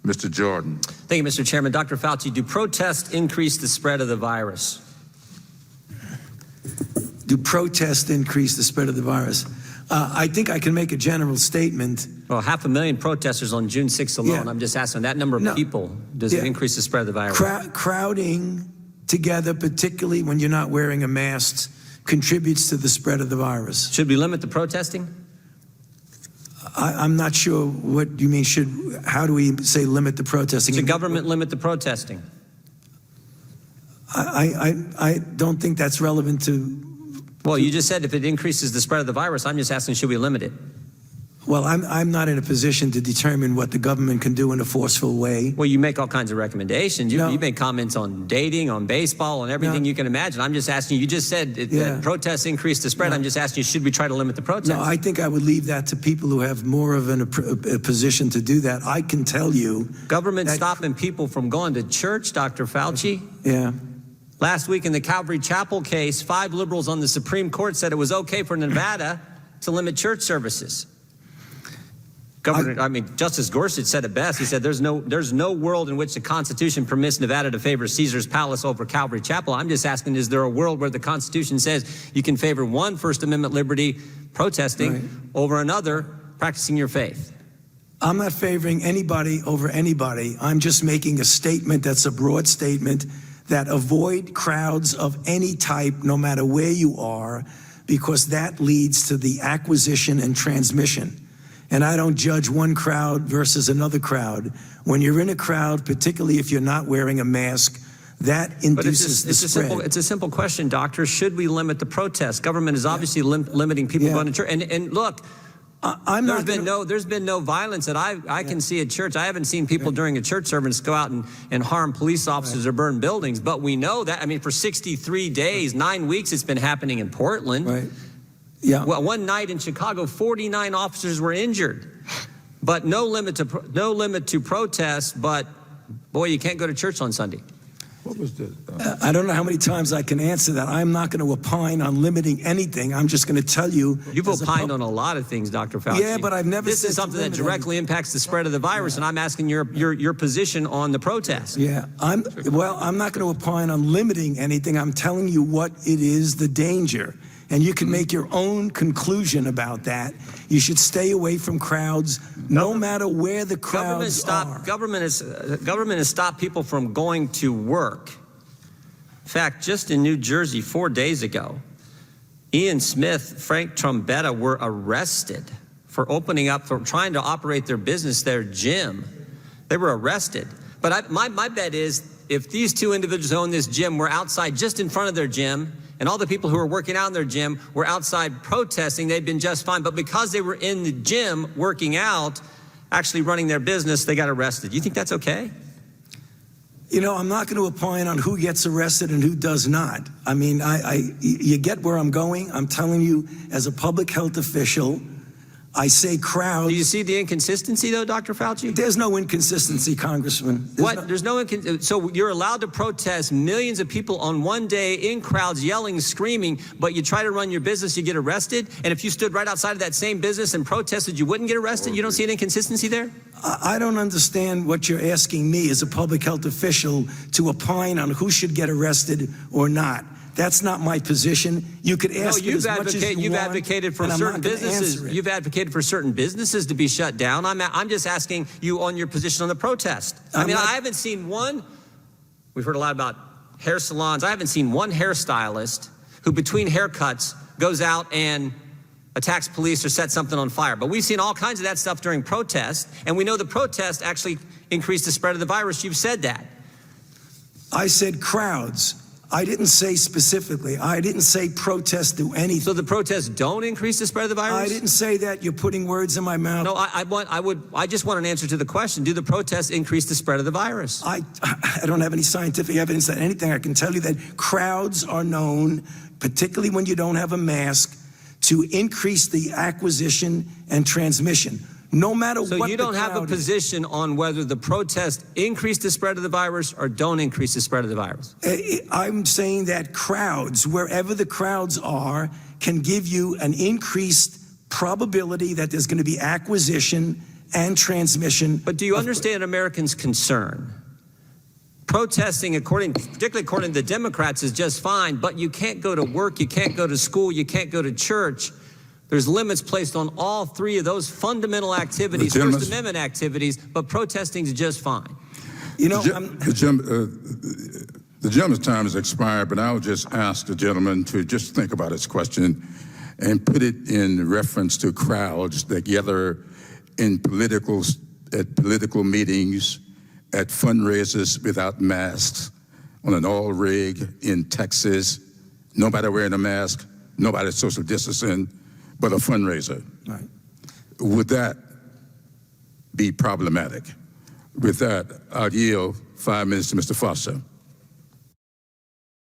Mr. Jordan. Thank you, Mr. Chairman. Dr. Fauci, do protests increase the spread of the virus? Do protests increase the spread of the virus? I think I can make a general statement. Well, 500,000 protesters on June 6th alone. Yeah. I'm just asking that number of people, does it increase the spread of the virus? Crowding together, particularly when you're not wearing a mask, contributes to the spread of the virus. Should we limit the protesting? I'm not sure what you mean. How do we say limit the protesting? Should government limit the protesting? I don't think that's relevant to. Well, you just said if it increases the spread of the virus. I'm just asking, should we limit it? Well, I'm not in a position to determine what the government can do in a forceful way. Well, you make all kinds of recommendations. You make comments on dating, on baseball, on everything you can imagine. I'm just asking you just said that protests increase the spread. I'm just asking you, should we try to limit the protests? No, I think I would leave that to people who have more of a position to do that. I can tell you. Government stopping people from going to church, Dr. Fauci. Yeah. Last week in the Calvary Chapel case, 5 liberals on the Supreme Court said it was okay for Nevada to limit church services. Justice Gorsuch said it best. He said there's no world in which the Constitution permits Nevada to favor Caesar's Palace over Calvary Chapel. I'm just asking, is there a world where the Constitution says you can favor one First Amendment liberty, protesting, over another, practicing your faith? I'm not favoring anybody over anybody. I'm just making a statement that's a broad statement that avoid crowds of any type, no matter where you are, because that leads to the acquisition and transmission. And I don't judge one crowd versus another crowd. When you're in a crowd, particularly if you're not wearing a mask, that induces the spread. It's a simple question, doctor. Should we limit the protests? Government is obviously limiting people going to church. And look, there's been no violence that I can see at church. I haven't seen people during a church service go out and harm police officers or burn buildings. But we know that, for 63 days, 9 weeks, it's been happening in Portland. Right. Yeah. Well, one night in Chicago, 49 officers were injured, but no limit to protests. But boy, you can't go to church on Sunday. What was this? I don't know how many times I can answer that. I'm not going to opine on limiting anything. I'm just going to tell you. You've opined on a lot of things, Dr. Fauci. Yeah, but I've never. This is something that directly impacts the spread of the virus, and I'm asking your position on the protest. Yeah, I'm not going to opine on limiting anything. I'm telling you what it is, the danger. And you can make your own conclusion about that. You should stay away from crowds, no matter where the crowds are. Government has stopped people from going to work. In fact, just in New Jersey 4 days ago, Ian Smith, Frank Trombetta were arrested for trying to operate their business, their gym. They were arrested. But my bet is if these 2 individuals who own this gym were outside just in front of their gym, and all the people who were working out in their gym were outside protesting, they'd been just fine. But because they were in the gym working out, actually running their business, they got arrested. You think that's okay? I'm not going to opine on who gets arrested and who does not. You get where I'm going. I'm telling you, as a public health official, I say crowds. Do you see the inconsistency, though, Dr. Fauci? There's no inconsistency, Congressman. So you're allowed to protest, millions of people on one day in crowds yelling, screaming, but you try to run your business, you get arrested? And if you stood right outside of that same business and protested, you wouldn't get arrested? You don't see an inconsistency there? I don't understand what you're asking me as a public health official to opine on who should get arrested or not. That's not my position. You could ask me as much as you want. You've advocated for certain businesses. You've advocated for certain businesses to be shut down. I'm just asking you on your position on the protest. I haven't seen one. We've heard a lot about hair salons. I haven't seen one hairstylist who, between haircuts, goes out and attacks police or sets something on fire. But we've seen all kinds of that stuff during protests, and we know the protest actually increased the spread of the virus. You've said that. I said crowds. I didn't say specifically. I didn't say protests do anything. So the protests don't increase the spread of the virus? I didn't say that. You're putting words in my mouth. No, I just want an answer to the question. Do the protests increase the spread of the virus? I don't have any scientific evidence that anything. I can tell you that crowds are known, particularly when you don't have a mask, to increase the acquisition and transmission. No matter what the crowd is. So you don't have a position on whether the protests increase the spread of the virus or don't increase the spread of the virus? I'm saying that crowds, wherever the crowds are, can give you an increased probability that there's going to be acquisition and transmission. But do you understand Americans' concern? Protesting, particularly according to the Democrats, is just fine, but you can't go to work, you can't go to school, you can't go to church. There's limits placed on all three of those fundamental activities, First Amendment activities, but protesting is just fine. You know, the gentleman's time has expired, but I'll just ask the gentleman to just think about his question and put it in reference to crowds that gather at political meetings, at fundraisers without masks, on an oil rig in Texas, nobody wearing a mask, nobody social distancing, but a fundraiser. Right. Would that be problematic? With that, I'll yield 5 minutes to Mr. Foster.